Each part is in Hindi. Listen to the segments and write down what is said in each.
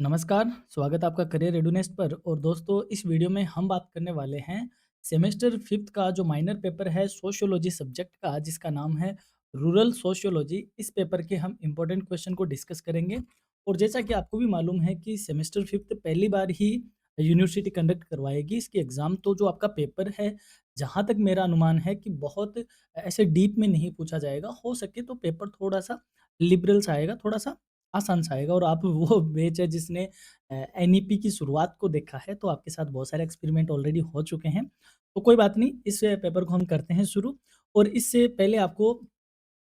नमस्कार, स्वागत है आपका करियर रेडुनेस पर। और दोस्तों, इस वीडियो में हम बात करने वाले हैं सेमेस्टर 5th का जो माइनर पेपर है सोशियोलॉजी सब्जेक्ट का, जिसका नाम है रूरल सोशियोलॉजी। इस पेपर के हम इम्पोर्टेंट क्वेश्चन को डिस्कस करेंगे। और जैसा कि आपको भी मालूम है कि सेमेस्टर 5th पहली बार ही यूनिवर्सिटी कंडक्ट करवाएगी इसकी एग्ज़ाम। तो जो आपका पेपर है, जहाँ तक मेरा अनुमान है कि बहुत ऐसे डीप में नहीं पूछा जाएगा। हो सके तो पेपर थोड़ा-सा लिबरल सा आएगा, थोड़ा-सा आसान सा आएगा। और आप वो बैच है जिसने एनईपी की शुरुआत को देखा है, तो आपके साथ बहुत सारे एक्सपेरिमेंट ऑलरेडी हो चुके हैं। तो कोई बात नहीं, इस पेपर को हम करते हैं शुरू। और इससे पहले आपको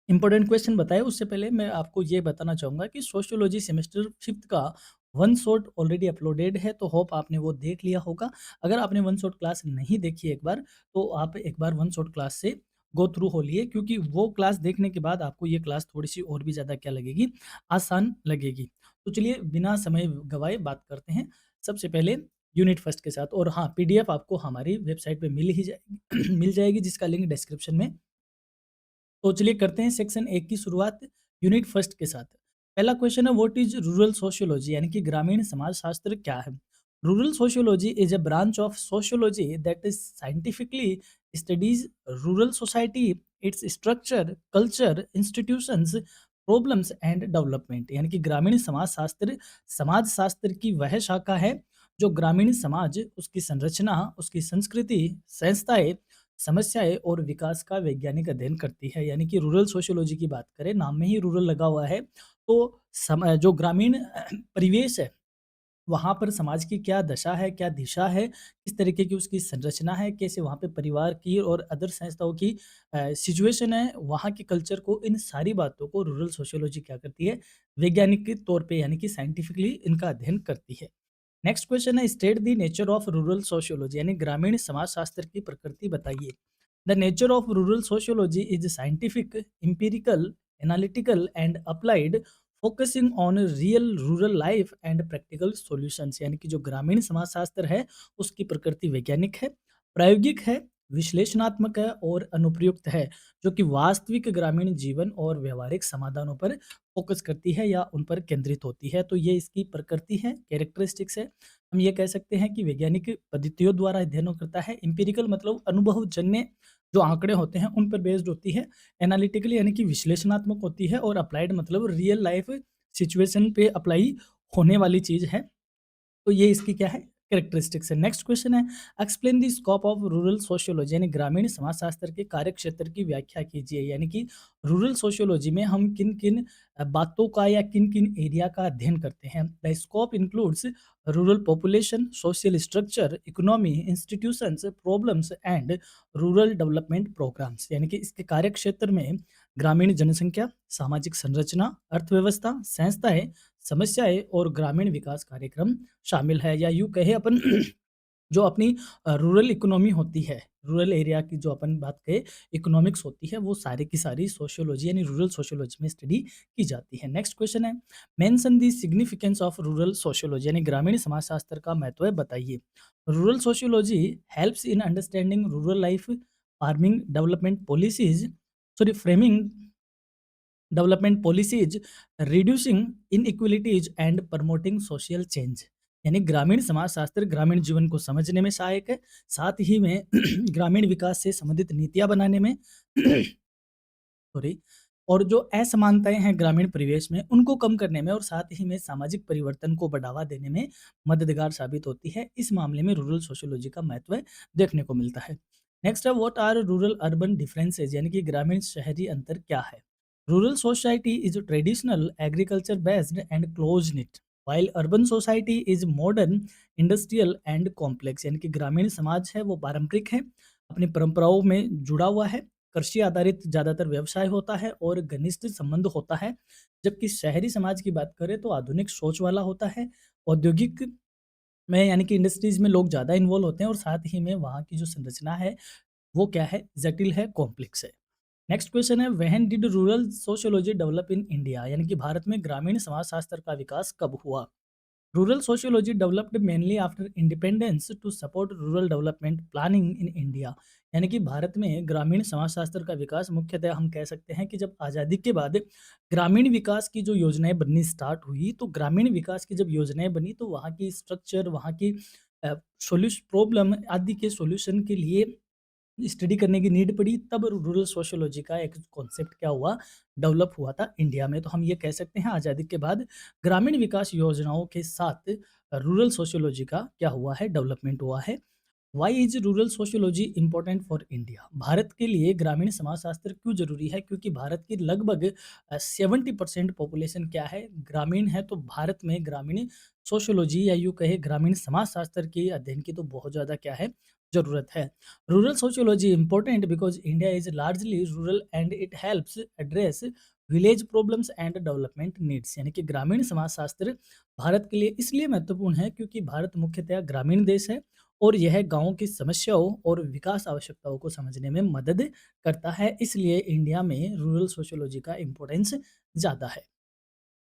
इम्पोर्टेंट क्वेश्चन बताएँ, उससे पहले मैं आपको ये बताना चाहूँगा कि सोशियोलॉजी सेमेस्टर 5th का वन शॉट ऑलरेडी अपलोडेड है, तो होप आपने वो देख लिया होगा। अगर आपने वन शॉट क्लास नहीं देखी एक बार, तो आप एक बार वन शॉट क्लास से गो थ्रू हो लिए, क्योंकि वो क्लास देखने के बाद आपको ये क्लास थोड़ी-सी और भी ज़्यादा क्या लगेगी, आसान लगेगी। तो चलिए बिना समय गँवाए बात करते हैं। सबसे पहले यूनिट फर्स्ट के साथ। और हाँ, पीडीएफ आपको हमारी वेबसाइट पे मिल ही जाएगी मिल जाएगी, जिसका लिंक डिस्क्रिप्शन में। तो चलिए करते हैं सेक्शन 1 की शुरुआत यूनिट फर्स्ट के साथ। पहला क्वेश्चन है, व्हाट इज रूरल सोशियोलॉजी, यानी कि ग्रामीण समाजशास्त्र क्या है। Rural sociology is a branch of sociology that is scientifically studies rural society, its structure, culture, institutions, problems and development. यानी कि ग्रामीण समाजशास्त्र समाज शास्त्र की वह शाखा है जो ग्रामीण समाज, उसकी संरचना, उसकी संस्कृति, संस्थाएं, समस्याएं और विकास का वैज्ञानिक अध्ययन करती है। यानी कि रूरल सोशियोलॉजी की बात करें, नाम में ही रूरल लगा हुआ है। तो जो ग्रामीण परिवेश है, वहाँ पर समाज की क्या दशा है, क्या दिशा है, किस तरीके की उसकी संरचना है, कैसे वहाँ पे परिवार की और अदर संस्थाओं की सिचुएशन है, वहाँ के कल्चर को, इन सारी बातों को रूरल सोशियोलॉजी क्या करती है, वैज्ञानिक के तौर पे यानी कि साइंटिफिकली इनका अध्ययन करती है। नेक्स्ट क्वेश्चन है, state the nature of rural sociology, यानी ग्रामीण समाजशास्त्र की प्रकृति बताइए। The nature of rural sociology is scientific, empirical, analytical and applied, focusing on real rural life and practical solutions. यानी कि जो ग्रामीण समाजशास्त्र है, उसकी प्रकृति वैज्ञानिक है, प्रायोगिक है, विश्लेषणात्मक है और अनुप्रयुक्त है, जो कि वास्तविक ग्रामीण जीवन और व्यवहारिक समाधानों पर फोकस करती है या उन पर केंद्रित होती है। तो ये इसकी प्रकृति है, कैरेक्टरिस्टिक्स है। हम ये कह सकते हैं कि वैज्ञानिक पद्धतियों द्वारा अध्ययन करता है। एम्पिरिकल मतलब अनुभवजन्य जो आंकड़े होते हैं, उन पर बेस्ड होती है। एनालिटिकल यानी कि विश्लेषणात्मक होती है। और अप्लाइड मतलब रियल लाइफ सिचुएशन पे अप्लाई होने वाली चीज़ है। तो ये इसकी क्या है, कैरेक्टरिस्टिक्स है। नेक्स्ट क्वेश्चन है, explain the scope of rural sociology, यानी ग्रामीण समाजशास्त्र के कार्यक्षेत्र की व्याख्या कीजिए। यानी कि रूरल सोशियोलॉजी में हम किन किन बातों का या किन किन एरिया का अध्ययन करते हैं। The scope includes rural population, social structure, economy, institutions, problems and rural development programmes. यानी कि इसके कार्यक्षेत्र में ग्रामीण जनसंख्या, सामाजिक संरचना, अर्थव्यवस्था, संस्थाएं, समस्याएं और ग्रामीण विकास कार्यक्रम शामिल है। या यूँ कहें अपन जो अपनी रूरल इकोनॉमी होती है, रूरल एरिया की जो अपन बात करें, इकोनॉमिक्स होती है, वो सारी की सारी सोशियोलॉजी यानी रूरल सोशियोलॉजी में स्टडी की जाती है। नेक्स्ट क्वेश्चन है, mention the significance of rural sociology, यानी ग्रामीण समाजशास्त्र का महत्व है बताइए। Rural sociology helps in understanding rural life, farming development policies, sorry framing development policies, reducing inequalities and promoting social change. यानी ग्रामीण समाजशास्त्र ग्रामीण जीवन को समझने में सहायक है, साथ ही में ग्रामीण विकास से संबंधित नीतियां बनाने में सॉरी, और जो असमानताएं हैं ग्रामीण परिवेश में, उनको कम करने में और साथ ही में सामाजिक परिवर्तन को बढ़ावा देने में मददगार साबित होती है। इस मामले में रूरल सोशियोलॉजी का महत्व देखने को मिलता है। नेक्स्ट है, what are rural urban differences, यानी कि ग्रामीण शहरी अंतर क्या है। Rural society is traditional, agriculture based and close knit, while urban society is modern, industrial and complex. यानी कि ग्रामीण समाज है वो पारंपरिक है, अपनी परंपराओं में जुड़ा हुआ है, कृषि आधारित ज़्यादातर व्यवसाय होता है और घनिष्ठ संबंध होता है। जबकि शहरी समाज की बात करें तो आधुनिक सोच वाला होता है, औद्योगिक में यानी कि इंडस्ट्रीज में लोग ज़्यादा इन्वॉल्व होते हैं और साथ ही में वहाँ की जो संरचना है वो क्या है, जटिल है, कॉम्प्लेक्स है। नेक्स्ट क्वेश्चन है, when did rural sociology develop in India, यानी कि भारत में ग्रामीण समाजशास्त्र का विकास कब हुआ। Rural sociology developed mainly after independence to support rural development planning in India. यानी कि भारत में ग्रामीण समाजशास्त्र का विकास मुख्यतः हम कह सकते हैं कि जब आज़ादी के बाद ग्रामीण विकास की जो योजनाएं बननी स्टार्ट हुई, तो ग्रामीण विकास की जब योजनाएं बनी तो वहाँ की स्ट्रक्चर, वहाँ की सोल्यूशन, प्रॉब्लम आदि के सॉल्यूशन के लिए स्टडी करने की नीड पड़ी, तब रूरल सोशियोलॉजी का एक कॉन्सेप्ट क्या हुआ, डेवलप हुआ था इंडिया में। तो हम ये कह सकते हैं आज़ादी के बाद ग्रामीण विकास योजनाओं के साथ रूरल सोशियोलॉजी का क्या हुआ है, डेवलपमेंट हुआ है। Why is rural sociology important for India? Bharat के लिए ग्रामीण समाजशास्त्र क्यों जरूरी है? क्योंकि भारत की लगभग 70% पॉपुलेशन क्या है, ग्रामीण है। तो भारत में ग्रामीण सोशियोलॉजी या यूँ कहे ग्रामीण समाजशास्त्र के अध्ययन की तो बहुत ज़्यादा क्या है, ज़रूरत है। Rural sociology important because India is largely rural and it helps address village problems and development needs. यानी कि ग्रामीण समाजशास्त्र भारत के लिए इसलिए महत्वपूर्ण है क्योंकि भारत मुख्यतः ग्रामीण देश है और यह गाँव की समस्याओं और विकास आवश्यकताओं को समझने में मदद करता है। इसलिए इंडिया में रूरल सोशियोलॉजी का इम्पोर्टेंस ज़्यादा है।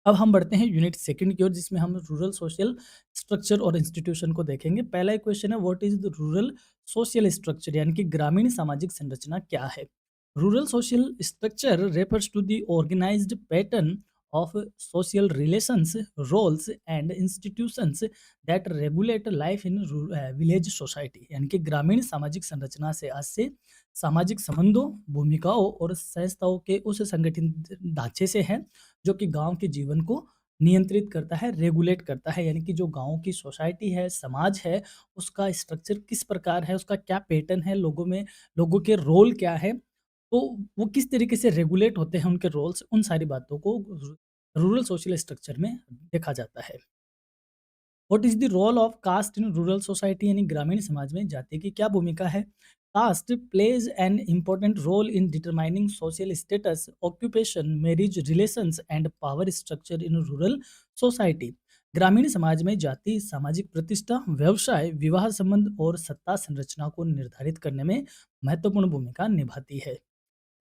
अब हम बढ़ते हैं यूनिट सेकंड की ओर, जिसमें हम रूरल सोशल स्ट्रक्चर और इंस्टीट्यूशन को देखेंगे। पहला एक क्वेश्चन है, what is the rural social structure? यानी कि ग्रामीण सामाजिक संरचना क्या है? Rural social structure refers to the organized pattern of social relations, roles and institutions that regulate life in village society. यानी कि ग्रामीण सामाजिक संरचना से आज से सामाजिक संबंधों, भूमिकाओं और संस्थाओं के उस संगठित ढांचे से है जो कि गाँव के जीवन को नियंत्रित करता है, रेगुलेट करता है। यानी कि जो गाँव की सोसाइटी है, समाज है, उसका स्ट्रक्चर किस प्रकार है, उसका क्या पैटर्न है, लोगों में लोगों के रोल क्या है, तो वो किस तरीके से रेगुलेट होते हैं उनके रोल्स, उन सारी बातों को रूरल सोशल स्ट्रक्चर में देखा जाता है। What is the role of caste in rural society? यानी ग्रामीण समाज में जाति की क्या भूमिका है? Caste plays an important role in determining social status, occupation, marriage relations and power structure in rural society. ग्रामीण समाज में जाति सामाजिक प्रतिष्ठा, व्यवसाय, विवाह संबंध और सत्ता संरचना को निर्धारित करने में महत्वपूर्ण भूमिका निभाती है।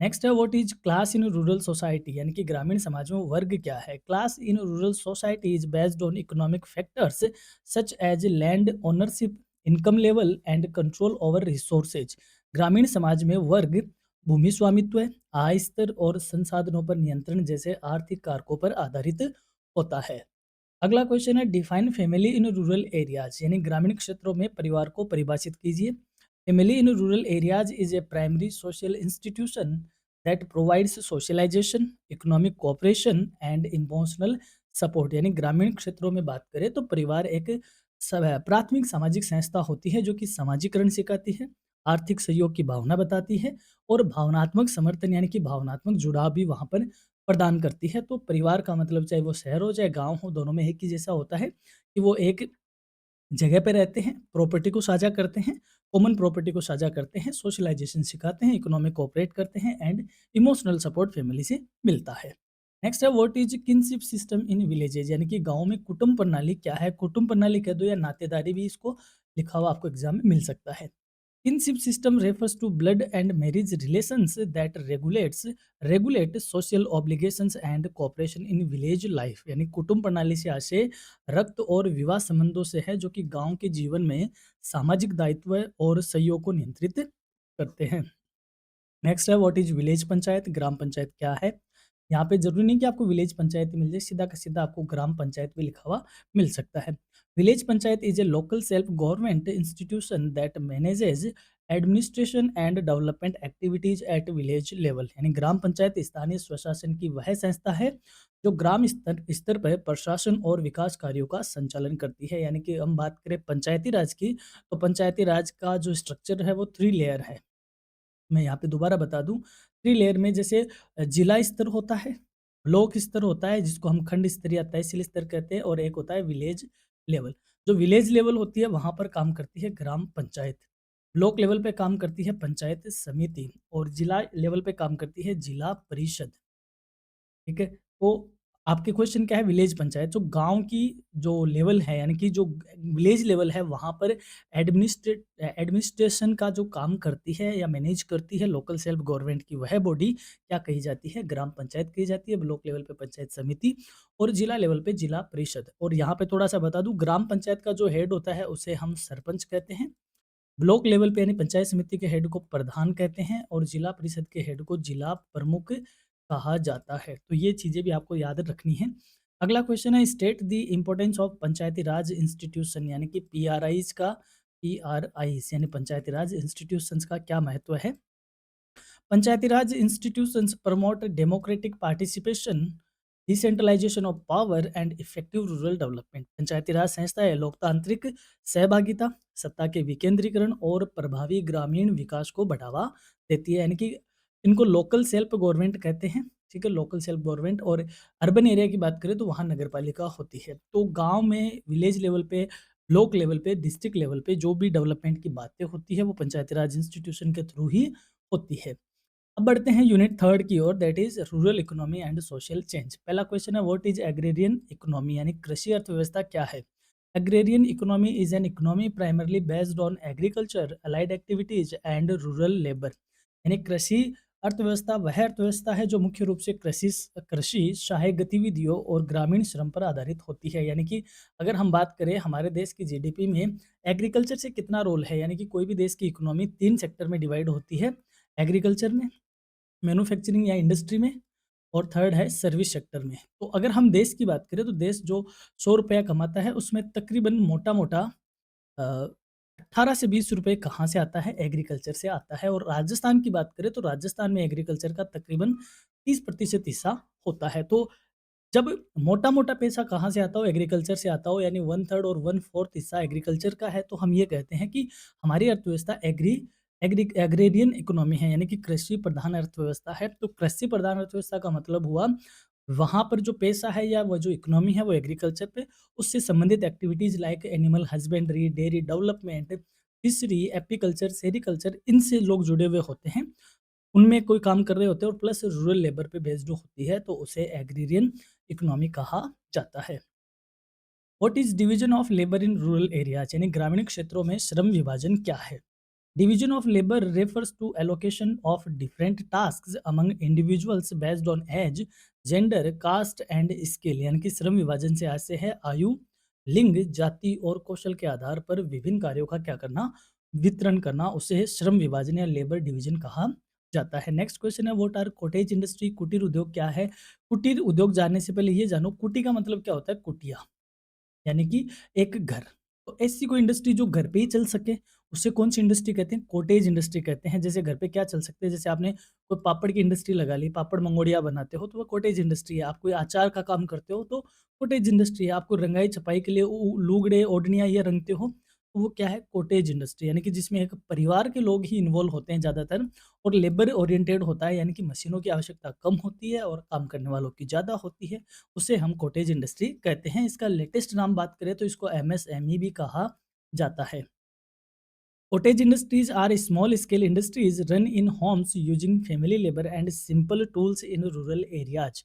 नेक्स्ट है, what is class in rural society? यानी कि ग्रामीण समाज में वर्ग क्या है? Class in rural society is based on economic factors such as land ownership, income level and control over resources. ग्रामीण समाज में वर्ग भूमि स्वामित्व, आय स्तर और संसाधनों पर नियंत्रण जैसे आर्थिक कारकों पर आधारित होता है। अगला क्वेश्चन है, define family in rural areas. यानी ग्रामीण क्षेत्रों में परिवार को परिभाषित कीजिए। Family in rural areas is a primary social institution that provides socialization, economic cooperation and emotional support. यानी ग्रामीण क्षेत्रों में बात करें तो परिवार एक प्राथमिक सामाजिक संस्था होती है जो कि समाजीकरण सिखाती है, आर्थिक सहयोग की भावना बताती है और भावनात्मक समर्थन यानी कि भावनात्मक जुड़ाव भी वहाँ पर प्रदान करती है। तो परिवार का मतलब चाहे वो शहर हो चाहे गाँव हो, दोनों में एक ही जैसा होता है कि वो एक जगह पे रहते हैं, प्रॉपर्टी को साझा करते हैं, कॉमन प्रॉपर्टी को साझा करते हैं, सोशलाइजेशन सिखाते हैं, इकोनॉमिक कोऑपरेट करते हैं एंड इमोशनल सपोर्ट फैमिली से मिलता है। नेक्स्ट है, what is kinship system in villages? यानी कि गाँव में कुटुंब प्रणाली क्या है? कुटुंब प्रणाली कह दो या नातेदारी भी इसको लिखा हुआ आपको एग्जाम में मिल सकता है। Kinship system refers to blood and marriage relations that regulate social obligations and cooperation in village life। यानी कुटुंब प्रणाली से आशय रक्त और विवाह संबंधों से है जो कि गांव के जीवन में सामाजिक दायित्व और सहयोग को नियंत्रित करते हैं। नेक्स्ट है, व्हाट इज विलेज पंचायत? ग्राम पंचायत क्या है? यहाँ पे जरूरी नहीं कि आपको विलेज पंचायत ही मिल जाए, सीधा का सीधा आपको ग्राम पंचायत भी लिखा हुआ मिल सकता है। Village panchayat is a local self government institution that manages administration and development activities at village level. यानी ग्राम पंचायत स्थानीय स्वशासन की वह संस्था है जो ग्राम स्तर स्तर पर प्रशासन और विकास कार्यों का संचालन करती है। यानी कि हम बात करें पंचायती राज की, तो पंचायती राज का जो स्ट्रक्चर है वो 3 लेयर है। मैं यहाँ पे दोबारा बता दूँ, 3 लेयर में जैसे जिला स्तर होता है, ब्लॉक स्तर होता है जिसको हम खंड स्तर या तहसील स्तर कहते हैं और एक होता है विलेज लेवल। जो विलेज लेवल होती है वहाँ पर काम करती है ग्राम पंचायत, ब्लॉक लेवल पे काम करती है पंचायत समिति और जिला लेवल पे काम करती है जिला परिषद। ठीक है? तो आपके क्वेश्चन क्या है विलेज पंचायत जो गाँव की जो लेवल है यानी कि जो विलेज लेवल है वहाँ पर एडमिनिस्ट्रेशन का जो काम करती है या मैनेज करती है लोकल सेल्फ गवर्नमेंट की वह बॉडी क्या कही जाती है? ग्राम पंचायत कही जाती है, ब्लॉक लेवल पे पंचायत समिति और जिला लेवल पे जिला परिषद। और यहाँ पे थोड़ा-सा बता दूँ ग्राम पंचायत का जो हेड होता है उसे हम सरपंच कहते हैं। ब्लॉक लेवल पे यानी पंचायत समिति के हेड को प्रधान कहते हैं और जिला परिषद के हेड को जिला प्रमुख कहा जाता है। तो ये चीज़ें भी आपको याद रखनी है। अगला क्वेश्चन है state the importance of Panchayati Raj institution यानी कि पीआरआईज़ यानी पंचायती राज इंस्टीट्यूशंस का क्या महत्व है? Panchayati Raj institutions promote democratic participation, decentralisation of power and effective rural development. Panchayati Raj संस्थाएं लोकतांत्रिक सहभागिता, सत्ता के विकेंद्रीकरण और प्रभावी ग्रामीण विकास को बढ़ावा देती है। यानी कि इनको लोकल सेल्फ गवर्नमेंट कहते हैं। ठीक है, लोकल सेल्फ गवर्नमेंट। और अर्बन एरिया की बात करें तो वहाँ नगर पालिका होती है। तो गांव में विलेज लेवल पे, ब्लॉक लेवल पे, डिस्ट्रिक्ट लेवल पे जो भी डेवलपमेंट की बातें होती है वो पंचायती राज इंस्टीट्यूशन के थ्रू ही होती है। अब बढ़ते हैं यूनिट थर्ड की ओर, that is rural economy and social change. पहला क्वेश्चन है व्हाट इज एग्रेरियन इकोनॉमी यानी कृषि अर्थव्यवस्था क्या है? Agrarian economy is an economy primarily based on agriculture, allied activities and rural labour. यानी कृषि अर्थव्यवस्था वह अर्थव्यवस्था है जो मुख्य रूप से कृषि कृषि सहायक गतिविधियों और ग्रामीण श्रम पर आधारित होती है। यानी कि अगर हम बात करें हमारे देश की जीडीपी में एग्रीकल्चर से कितना रोल है, यानी कि कोई भी देश की इकोनॉमी 3 सेक्टर में डिवाइड होती है। एग्रीकल्चर में, मैन्युफैक्चरिंग या इंडस्ट्री में और थर्ड है सर्विस सेक्टर में। तो अगर हम देश की बात करें तो देश जो 100 रुपया कमाता है उसमें तकरीबन मोटा-मोटा अ, 18 से 20 रुपए कहाँ से आता है? एग्रीकल्चर से आता है। और राजस्थान की बात करें तो राजस्थान में एग्रीकल्चर का तकरीबन 30% हिस्सा होता है। तो जब मोटा-मोटा पैसा कहाँ से आता हो? एग्रीकल्चर से आता हो, यानी 1/3 और 1/4 हिस्सा एग्रीकल्चर का है, तो हम ये कहते हैं कि हमारी अर्थव्यवस्था एग्रेरियन इकोनॉमी है, यानी कि कृषि प्रधान अर्थव्यवस्था है। तो कृषि प्रधान अर्थव्यवस्था का मतलब हुआ वहाँ पर जो पैसा है या वो जो इकोनॉमी है वो एग्रीकल्चर पे, उससे संबंधित activities like animal husbandry, dairy development, fishery, apiculture, sericulture, इनसे लोग जुड़े हुए होते हैं। उनमें कोई काम कर रहे होते हैं और प्लस रूरल लेबर पे बेस्ड होती है, तो उसे एग्रीरियन इकोनॉमी कहा जाता है। What is division of labour in rural areas यानी ग्रामीण क्षेत्रों में श्रम विभाजन क्या है? Division of labour refers to allocation of different tasks among individuals based on age, gender, caste and skill। यानी कि श्रम विभाजन से आशय है आयु, लिंग, जाति और कौशल के आधार पर विभिन्न कार्यों का क्या करना, वितरण करना, उसे श्रम विभाजन या लेबर डिवीजन कहा जाता है। नेक्स्ट क्वेश्चन है व्हाट आर कॉटेज इंडस्ट्री। कुटीर उद्योग क्या है? कुटीर उद्योग जानने से पहले ये जानो कुटी का मतलब क्या होता है? कुटिया यानी कि एक घर। तो ऐसी कोई इंडस्ट्री जो घर पे ही चल सके, उसे कौन-सी इंडस्ट्री कहते हैं? कॉटेज इंडस्ट्री कहते हैं। जैसे घर पे क्या चल सकते हैं? जैसे आपने कोई पापड़ की इंडस्ट्री लगा ली, पापड़ मंगोड़िया बनाते हो, तो वो कॉटेज इंडस्ट्री है। आप कोई अचार का काम करते हो, तो कॉटेज इंडस्ट्री है। आप कोई रंगाई-छपाई के लिए लुगड़े, ओढ़नियाँ ये रंगते हो, तो वो क्या है? कॉटेज इंडस्ट्री, यानी कि जिसमें एक परिवार के लोग ही इन्वॉल्व होते हैं ज़्यादातर और लेबर ओरिएंटेड होता है, यानी कि मशीनों की आवश्यकता कम होती है और काम करने वालों की ज़्यादा होती है। उसे हम कॉटेज इंडस्ट्री कहते हैं। इसका लेटेस्ट नाम बात करें तो इसको एमएसएमई भी कहा जाता है। Cottage industries are small scale industries run in homes using family labour and simple tools in rural areas.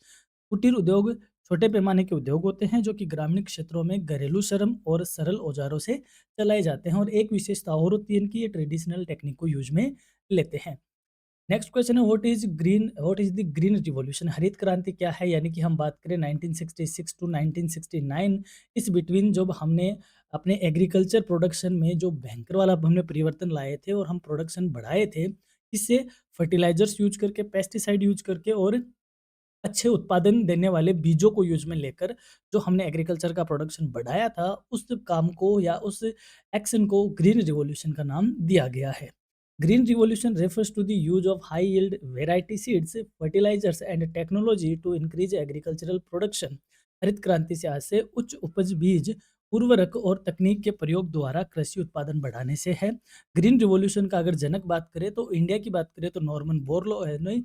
कुटीर उद्योग छोटे पैमाने के उद्योग होते हैं जो कि ग्रामीण क्षेत्रों में घरेलू श्रम और सरल औजारों से चलाए जाते हैं। और एक विशेषता और होती है इनकी, ये ट्रेडिशनल टेक्निक को यूज में लेते हैं। नेक्स्ट क्वेश्चन है what is the green revolution. हरित क्रांति क्या है? यानी कि हम बात करें 1966 टू 1969, इस बिटवीन जब हमने अपने एग्रीकल्चर प्रोडक्शन में जो भयंकर वाला हमने परिवर्तन लाए थे और हम प्रोडक्शन बढ़ाए थे, इससे फर्टिलाइजर्स यूज करके, पेस्टिसाइड यूज करके और अच्छे उत्पादन देने वाले बीजों को यूज में लेकर जो हमने एग्रीकल्चर का प्रोडक्शन बढ़ाया था, उस काम को या उस एक्शन को ग्रीन रिवॉल्यूशन का नाम दिया गया है। Green revolution refers to the use of high yield variety seeds, fertilizers and technology to increase agricultural production. हरित क्रांति से आज से उच्च उपज बीज, उर्वरक और तकनीक के प्रयोग द्वारा कृषि उत्पादन बढ़ाने से है। ग्रीन रिवॉल्यूशन का अगर जनक बात करें तो इंडिया की बात करें तो नॉर्मन बोरलो नहीं,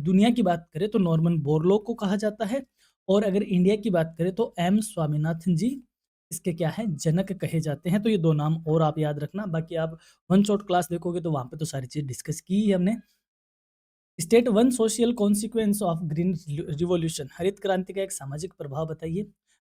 दुनिया की बात करें तो नॉर्मन बोरलॉग को कहा जाता है। और अगर इंडिया की बात करें तो एम स्वामीनाथन जी इसके क्या है? जनक कहे जाते हैं। तो ये 2 नाम और आप याद रखना, बाकी आप वन शॉट क्लास देखोगे तो वहाँ पे तो सारी चीज़ डिस्कस की ही हमने। State one social consequence of green revolution, हरित क्रांति का एक सामाजिक प्रभाव बताइए।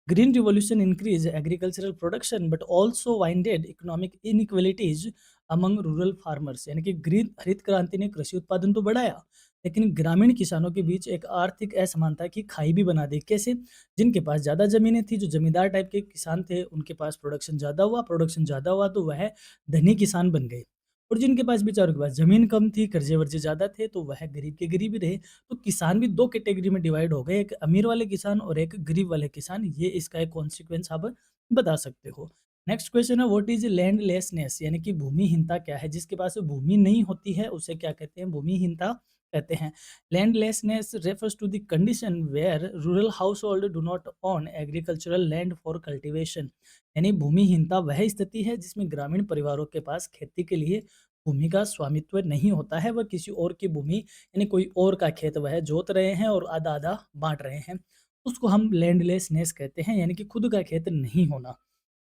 Green revolution increase agricultural production but also winded economic inequalities among rural farmers, यानी कि ग्रीन हरित क्रांति ने कृषि उत्पादन तो बढ़ाया, लेकिन ग्रामीण किसानों के बीच एक आर्थिक असमानता की खाई भी बना दी। कैसे? जिनके पास ज़्यादा ज़मीनें थी, जो जमींदार टाइप के किसान थे, उनके पास प्रोडक्शन ज़्यादा हुआ तो वह धनी किसान बन गए, और जिनके पास बेचारों के पास ज़मीन कम थी, कर्ज़े-वर्ज़े ज़्यादा थे, तो वह गरीब के गरीब ही रहे। तो किसान भी 2 कैटेगरी में डिवाइड हो गए, एक अमीर वाले किसान और एक गरीब वाले किसान। ये इसका एक कॉन्सिक्वेंस आप बता सकते हो। नेक्स्ट क्वेश्चन है, व्हाट इज़ लैंडलेसनेस, यानी कि भूमिहीनता क्या है? जिसके पास भूमि नहीं होती है, उसे क्या कहते हैं? भूमिहीनता कहते हैं। Landlessness refers to the condition where rural household do not own agricultural land for cultivation, यानी भूमिहीनता वह स्थिति है जिसमें ग्रामीण परिवारों के पास खेती के लिए भूमि का स्वामित्व नहीं होता है, वह किसी और की भूमि, यानी कोई और का खेत वह जोत रहे हैं और आधा-आधा बाँट रहे हैं। उसको हम लैंडलेसनेस कहते हैं, यानी कि खुद का खेत नहीं होना।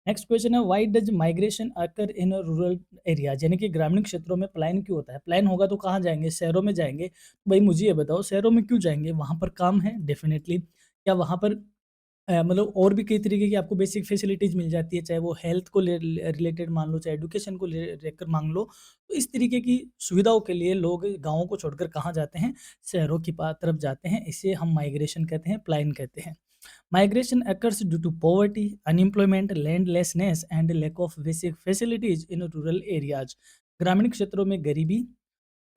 नेक्स्ट क्वेश्चन है, why does migration occur in rural areas, यानी कि ग्रामीण क्षेत्रों में पलायन क्यों होता है? पलायन होगा तो कहाँ जाएँगे? शहरों में जाएँगे। भाई मुझे ये बताओ, शहरों में क्यों जाएँगे? वहाँ पर काम है डेफिनिटली। क्या वहाँ पर मतलब और भी कई तरीके की आपको बेसिक फैसिलिटीज़ मिल जाती है, चाहे वो हेल्थ को ले रिलेटेड मान लो, चाहे एजुकेशन को ले लेकर मान लो। तो इस तरीके की सुविधाओं के लिए लोग गाँवों को छोड़कर कहाँ जाते हैं? शहरों की तरफ जाते हैं। इसे हम माइग्रेशन कहते हैं, पलायन कहते हैं। Migration occurs due to poverty, unemployment, landlessness and lack of basic facilities in rural areas। ग्रामीण क्षेत्रों में गरीबी,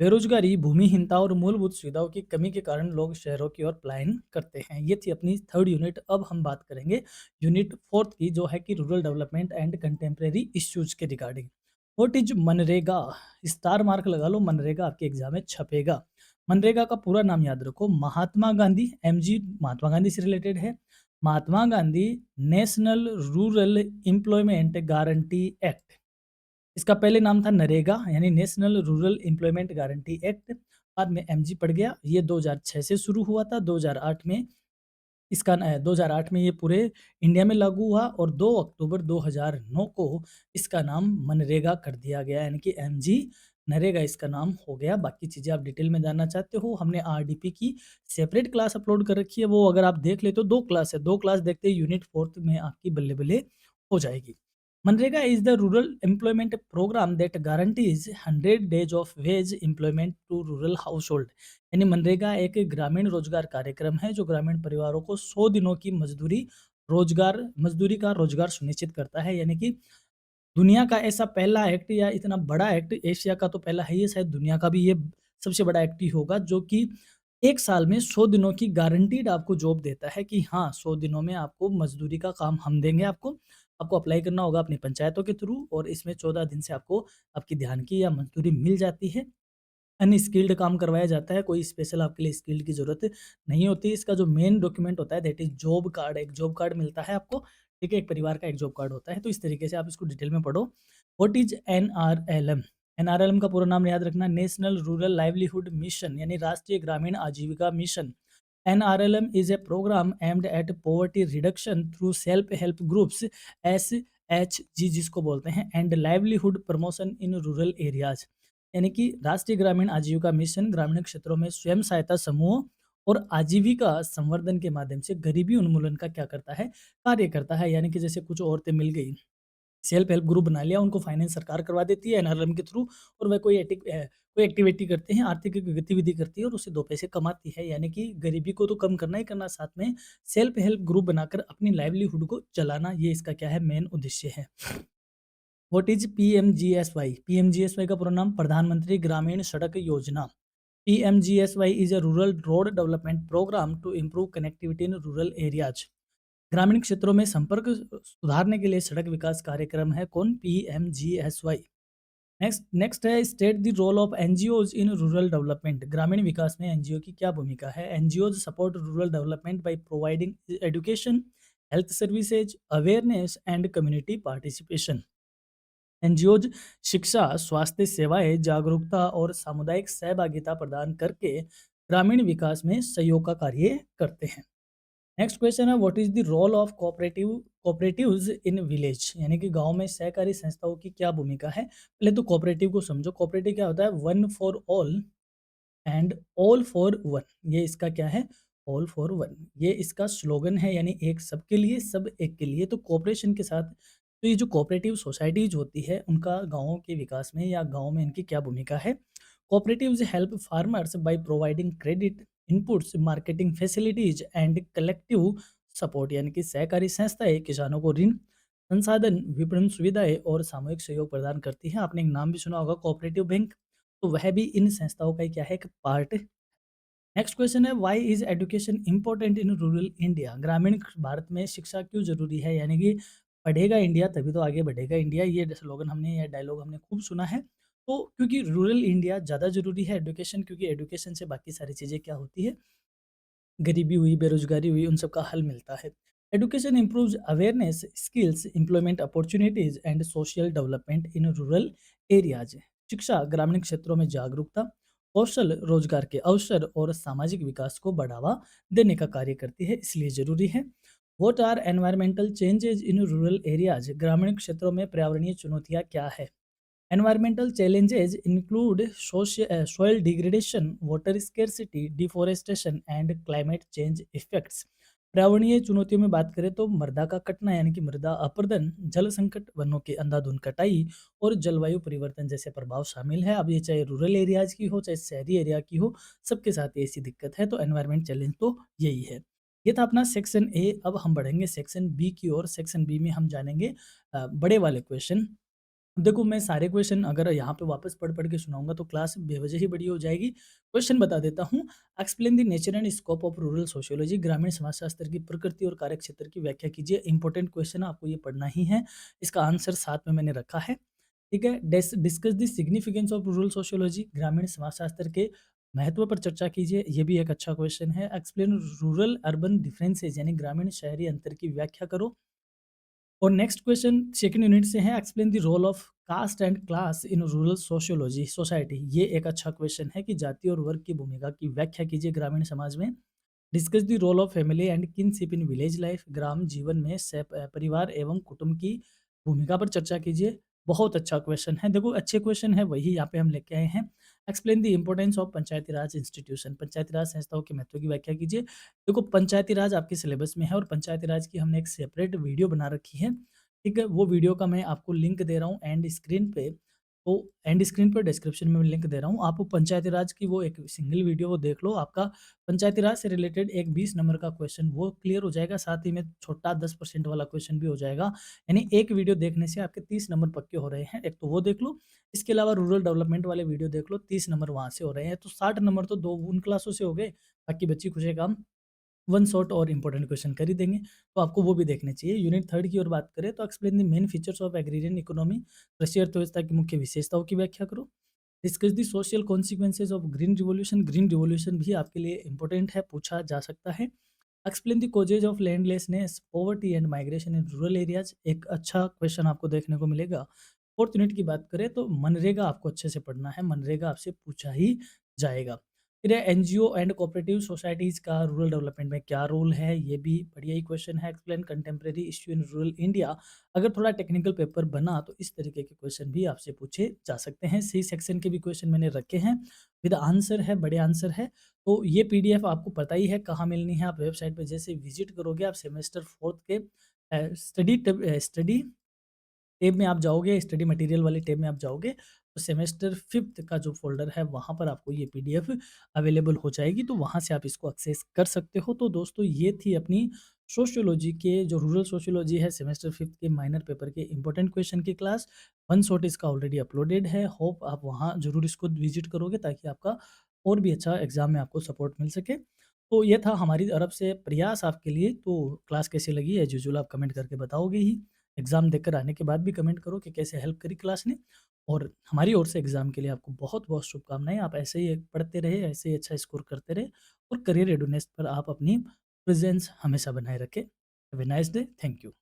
बेरोजगारी, भूमिहीनता और मूलभूत सुविधाओं की कमी के कारण लोग शहरों की ओर पलायन करते हैं। ये थी अपनी थर्ड यूनिट। अब हम बात करेंगे यूनिट फोर्थ की, जो है कि rural development and contemporary issues के regarding. What is MNREGA? Star mark लगा लो, मनरेगा आपके एग्जाम में छपेगा। मनरेगा का पूरा नाम याद रखो, महात्मा गांधी, एमजी महात्मा गांधी से रिलेटेड है। Mahatma Gandhi national rural employment guarantee act. इसका पहले नाम था नरेगा, यानी national rural employment guarantee act. बाद में एमजी पड़ गया। ये 2006 से शुरू हुआ था। 2008 में 2008 में ये पूरे इंडिया में लागू हुआ और 2 अक्टूबर 2009 को इसका नाम मनरेगा कर दिया गया, यानी कि एमजी नरेगा इसका नाम हो गया। बाकी चीज़ें आप डिटेल में जानना चाहते हो, हमने आरडीपी की सेपरेट क्लास अपलोड कर रखी है, वो अगर आप देख ले तो 2 क्लास है, 2 क्लास देखते ही यूनिट 4th में आपकी बल्ले-बल्ले हो जाएगी। MNREGA is the rural employment program that guarantees 100 days of wage employment to rural household। यानी मनरेगा एक ग्रामीण रोजगार कार्यक्रम है जो ग्रामीण परिवारों को 100 दिनों की मजदूरी का रोजगार सुनिश्चित करता है। यानी कि दुनिया का ऐसा पहला एक्ट या इतना बड़ा एक्ट, एशिया का तो पहला है ये, शायद दुनिया का भी ये सबसे बड़ा एक्ट ही होगा, जो कि 1 साल में 100 दिनों की गारंटीड आपको जॉब देता है कि हाँ, 100 दिनों में आपको मज़दूरी का काम हम देंगे आपको। आपको अप्लाई करना होगा अपनी पंचायतों के थ्रू और इसमें 14 दिन से आपको आपकी ध्यान की या मज़दूरी मिल जाती है। अनस्किल्ड काम करवाया जाता है, कोई स्पेशल आपके लिए स्किल्ड की ज़रूरत नहीं होती। इसका जो मेन डॉक्यूमेंट होता है दैट इज़ जॉब कार्ड, एक जॉब कार्ड मिलता है आपको, ठीक है? एक परिवार का एक जॉब कार्ड होता है, तो इस तरीके से आप इसको डिटेल में पढ़ो। What is NRLM? एनआरएलएम का पूरा नाम याद रखना, नेशनल रूरल लाइवलीहुड मिशन, यानी राष्ट्रीय ग्रामीण आजीविका mission. NRLM is a program aimed at poverty reduction through self-help groups SHG जिसको बोलते हैं and livelihood promotion in rural areas, यानी कि राष्ट्रीय ग्रामीण आजीविका मिशन ग्रामीण क्षेत्रों में स्वयं सहायता समूह और आजीविका संवर्धन के माध्यम से गरीबी उन्मूलन का क्या करता है? कार्य करता है। यानी कि जैसे कुछ औरतें मिल गई, सेल्फ हेल्प ग्रुप बना लिया, उनको फाइनेंस सरकार करवा देती है एनआरएलएम के थ्रू, और वह कोई एक्टिविटी करते हैं, आर्थिक गतिविधि करती है और उससे 2 पैसे कमाती है। यानी कि गरीबी को तो कम करना ही करना, साथ में सेल्फ हेल्प ग्रुप बनाकर अपनी लाइवलीहुड को चलाना, ये इसका क्या है? मेन उद्देश्य है। What is PMGSY? पीएमजीएसवाई का पूरा नाम प्रधानमंत्री ग्रामीण सड़क योजना। PMGSY is a rural road development programme to improve connectivity in rural areas. ग्रामीण क्षेत्रों में संपर्क सुधारने के लिए सड़क विकास कार्यक्रम है कौन? पीएमजीएसवाई। नेक्स्ट नेक्स्ट है, state the role of NGOs in rural development. ग्रामीण विकास में एनजीओ की क्या भूमिका है? NGOs support rural development by providing education, health services, awareness and community participation. NGOs शिक्षा, स्वास्थ्य सेवाएं, जागरूकता और सामुदायिक सहभागिता प्रदान करके ग्रामीण विकास में सहयोग का कार्य करते हैं। नेक्स्ट क्वेश्चन है, what is the role of cooperatives in village, यानी कि गांव में सहकारी संस्थाओं की क्या भूमिका है? पहले तो कोऑपरेटिव को समझो। कोऑपरेटिव क्या होता है? One for all and all for one. ये इसका क्या है? All for one. ये इसका स्लोगन है, यानी एक सबके लिए, सब एक के लिए। तो कोऑपरेशन के साथ, तो ये जो कोऑपरेटिव सोसाइटीज होती है उनका गाँवों के विकास में या गाँव में इनकी क्या भूमिका है? Cooperatives help farmers by providing credit, inputs, marketing facilities and collective support, यानी कि सहकारी संस्थाएं किसानों को ऋण, संसाधन, विपणन सुविधाएं और सामूहिक सहयोग प्रदान करती है। आपने एक नाम भी सुना होगा, कोऑपरेटिव बैंक, तो वह भी इन संस्थाओं का ही क्या है? एक पार्ट। नेक्स्ट क्वेश्चन है, why is education important in rural India? ग्रामीण भारत में शिक्षा क्यों जरूरी है? यानी कि पढ़ेगा इंडिया तभी तो आगे बढ़ेगा इंडिया। ये स्लोगन हमने, या डायलॉग हमने खूब सुना है। तो क्योंकि रूरल इंडिया ज़्यादा जरूरी है एजुकेशन, क्योंकि एजुकेशन से बाकी सारी चीज़ें क्या होती है? गरीबी हुई, बेरोजगारी हुई, उन सब का हल मिलता है। Education improves awareness, skills, employment opportunities and social development in rural areas. शिक्षा ग्रामीण क्षेत्रों में जागरूकता, कौशल, रोजगार के अवसर और सामाजिक विकास को बढ़ावा देने का कार्य करती है, इसलिए जरूरी है। What are environmental changes in rural areas? ग्रामीण क्षेत्रों में पर्यावरणीय चुनौतियाँ क्या है? Environmental challenges include soil degradation, water scarcity, deforestation, and climate change effects. पर्यावरणीय चुनौतियों में बात करें तो मृदा का कटना, यानी कि मृदा अपरदन, जल संकट, वनों की अंधाधुंध कटाई और जलवायु परिवर्तन जैसे प्रभाव शामिल है। अब ये चाहे रूरल एरियाज की हो, चाहे शहरी एरिया की हो, सबके साथ ये ऐसी दिक्कत है। तो एनवायरमेंट चैलेंज तो यही है। ये था अपना सेक्शन ए। अब हम बढ़ेंगे सेक्शन बी की ओर। सेक्शन बी में हम जानेंगे बड़े वाले क्वेश्चन। देखो, मैं सारे क्वेश्चन अगर यहाँ पे वापस पढ़ के सुनाऊँगा तो क्लास बेवजह ही बड़ी हो जाएगी। क्वेश्चन बता देता हूँ। Explain the nature and scope of rural sociology. ग्रामीण समाजशास्त्र की प्रकृति और कार्यक्षेत्र की व्याख्या कीजिए। इंपॉर्टेंट क्वेश्चन है, आपको ये पढ़ना ही है। इसका आंसर साथ में मैंने रखा है। ठीक है। Discuss the significance of rural sociology. ग्रामीण समाजशास्त्र के महत्व पर चर्चा कीजिए। ये भी एक अच्छा क्वेश्चन है। एक्सप्लेन रूरल अर्बन डिफरेंसेज, यानी ग्रामीण शहरी अंतर की व्याख्या करो। और नेक्स्ट क्वेश्चन सेकंड यूनिट से है, explain the role of caste and class in rural sociology society. ये एक अच्छा क्वेश्चन है कि जाति और वर्ग की भूमिका की व्याख्या कीजिए ग्रामीण समाज में। Discuss the role of family and kinship in village life. ग्राम जीवन में परिवार एवं कुटुंब की भूमिका पर चर्चा कीजिए। बहुत अच्छा क्वेश्चन है। देखो, अच्छे क्वेश्चन है, वही यहाँ पे हम लेके आए हैं। Explain the importance of Panchayati Raj institution. Panchayati Raj संस्थाओं के महत्व की व्याख्या कीजिए। देखो, पंचायती राज आपके सिलेबस में है और पंचायती राज की हमने एक सेपरेट वीडियो बना रखी है। ठीक है, वो वीडियो का मैं आपको लिंक दे रहा हूँ एंड स्क्रीन पे। तो एंड स्क्रीन पर डिस्क्रिप्शन में लिंक दे रहा हूँ। आप वो पंचायती राज की वो एक सिंगल वीडियो वो देख लो। आपका पंचायती राज से रिलेटेड एक 20 नंबर का क्वेश्चन वो क्लियर हो जाएगा। साथ ही में छोटा 10% वाला क्वेश्चन भी हो जाएगा। यानी एक वीडियो देखने से आपके 30 नंबर पक्के हो रहे हैं। एक तो वो देख लो, इसके अलावा रूरल डेवलपमेंट वाले वीडियो देख लो, 30 नंबर वहाँ से हो रहे हैं। तो 60 नंबर तो दो उन क्लासों से हो गए। बाकी बच्ची खुशी काम वन शॉट और इंपॉर्टेंट क्वेश्चन कर ही देंगे। तो आपको वो भी देखने चाहिए। यूनिट 3 की ओर बात करें तो explain the main features of agrarian economy. कृषि अर्थव्यवस्था की मुख्य विशेषताओं की व्याख्या करो। Discuss the social consequences of green revolution. Green revolution भी आपके लिए इंपॉर्टेंट है, पूछा जा सकता है। Explain the causes of landlessness, poverty and migration in rural areas. एक अच्छा क्वेश्चन आपको देखने को मिलेगा। फोर्थ यूनिट की बात करें तो मनरेगा आपको अच्छे से पढ़ना है। मनरेगा आपसे पूछा ही जाएगा। फिर है एनजीओ एंड कोऑपरेटिव सोसाइटीज का रूरल डेवलपमेंट में क्या रोल है, ये भी बढ़िया ही क्वेश्चन है। Explain contemporary issue in rural India. अगर थोड़ा टेक्निकल पेपर बना तो इस तरीके के क्वेश्चन भी आपसे पूछे जा सकते हैं। सी सेक्शन के भी क्वेश्चन मैंने रखे हैं, विद आंसर है, बड़े आंसर है। तो ये पीडीएफ आपको पता ही है कहाँ मिलनी है। आप वेबसाइट पे जैसे विजिट करोगे, आप सेमेस्टर 4 के स्टडी टैब में आप जाओगे, स्टडी मटेरियल वाली टैब में आप जाओगे, तो सेमेस्टर 5th का जो फ़ोल्डर है वहाँ पर आपको ये पीडीएफ अवेलेबल हो जाएगी, तो वहाँ से आप इसको एक्सेस कर सकते हो। तो दोस्तों, ये थी अपनी सोशियोलॉजी के जो रूरल सोशियोलॉजी है सेमेस्टर 5th के माइनर पेपर के इम्पोर्टेंट क्वेश्चन की क्लास। वन शॉट इसका ऑलरेडी अपलोडेड है। होप आप वहाँ ज़रूर इसको विजिट करोगे ताकि आपका और भी अच्छा एग्ज़ाम में आपको सपोर्ट मिल सके। तो ये था हमारी तरफ से प्रयास आपके लिए। तो क्लास कैसी लगी एज़ यूजुअल आप कमेंट करके बताओगे ही। एग्ज़ाम देकर आने के बाद भी कमेंट करो कि कैसे हेल्प करी क्लास ने। और हमारी ओर से एग्ज़ाम के लिए आपको बहुत-बहुत शुभकामनाएँ। आप ऐसे ही पढ़ते रहे, ऐसे ही अच्छा स्कोर करते रहे और करियर रेडीनेस पर आप अपनी प्रेज़ेंस हमेशा बनाए रखें। Have a nice day. Thank you.